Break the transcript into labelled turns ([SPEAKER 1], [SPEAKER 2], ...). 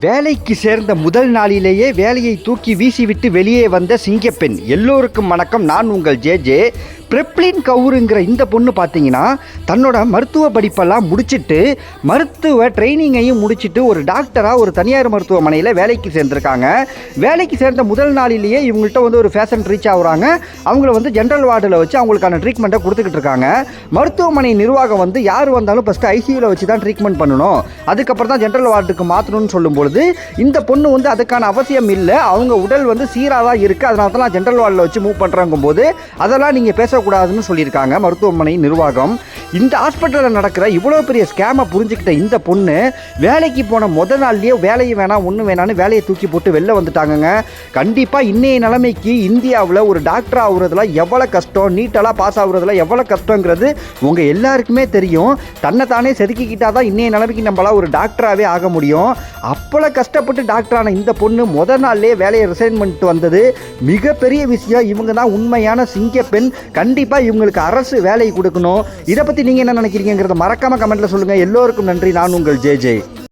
[SPEAKER 1] வேலைக்கு சேர்ந்த முதல் நாளிலேயே வேலையை தூக்கி வீசிவிட்டு வெளியே வந்த சிங்கப்பெண். எல்லோருக்கும் வணக்கம். நான் உங்கள் ஜே. பிரெப்லின் கவுருங்கிற இந்த பொண்ணு பார்த்தீங்கன்னா தன்னோட மருத்துவ படிப்பெல்லாம் முடிச்சுட்டு மருத்துவ ட்ரைனிங்கையும் முடிச்சுட்டு ஒரு டாக்டராக ஒரு தனியார் மருத்துவமனையில் வேலைக்கு சேர்ந்துருக்காங்க. வேலைக்கு சேர்ந்த முதல் நாளிலேயே இவங்கள்ட்ட ஒரு ஃபேஷன் ரீச் ஆகுறாங்க. அவங்கள ஜென்ரல் வார்டில் வச்சு அவங்களுக்கான ட்ரீட்மெண்ட்டை கொடுத்துக்கிட்டு இருக்காங்க. மருத்துவமனை நிர்வாகம் யார் வந்தாலும் ஃபஸ்ட்டு ஐசியூவில் வச்சு தான் ட்ரீட்மெண்ட் பண்ணணும், அதுக்கப்புறம் தான் ஜென்ரல் வார்டுக்கு மாற்றணும்னு சொல்லும்பொழுது இந்த பொண்ணு அதுக்கான அவசியம் இல்லை, அவங்க உடல் சீராக தான் இருக்குது, அதனால தான் நான் ஜென்ரல் வார்டில் வச்சு மூவ் பண்ணுறாங்கும் போது அதெல்லாம் நீங்கள் பேசக்கூடாதுன்னு சொல்லியிருக்காங்க மருத்துவமனை நிர்வாகம். இந்த ஹாஸ்பிட்டலில் நடக்கிற இவ்வளோ பெரிய ஸ்கேமை புரிஞ்சுக்கிட்ட இந்த பொண்ணு வேலைக்கு போன முதல் நாள்லேயே வேலையை வேணாம் ஒன்றும் வேணான்னு வேலையை தூக்கி போட்டு வெளில வந்துட்டாங்கங்க. கண்டிப்பாக இன்னைய நிலைமைக்கு இந்தியாவில் ஒரு டாக்டர் ஆகுறதுல எவ்வளோ கஷ்டம், நீட்டெல்லாம் பாஸ் ஆகுறதுல எவ்வளோ கஷ்டங்கிறது உங்கள் எல்லாருக்குமே தெரியும். தன்னை தானே செதுக்கிக்கிட்டால் தான் இன்னைய நிலைமைக்கு நம்மளால் ஒரு டாக்டராகவே ஆக முடியும். அப்போல்லாம் கஷ்டப்பட்டு டாக்டரான இந்த பொண்ணு முதல் நாள்லேயே வேலையை ரிசைன் பண்ணிட்டு வந்தது மிகப்பெரிய விஷயம். இவங்க தான் உண்மையான சிங்கப்பெண். கண்டிப்பாக இவங்களுக்கு அரசு வேலை கொடுக்கணும். இதை பற்றி நீங்கள் என்ன நினைக்கிறீங்கிறத மறக்காமல் கமெண்ட்டில் சொல்லுங்கள். எல்லோருக்கும் நன்றி. நான் உங்கள் ஜே.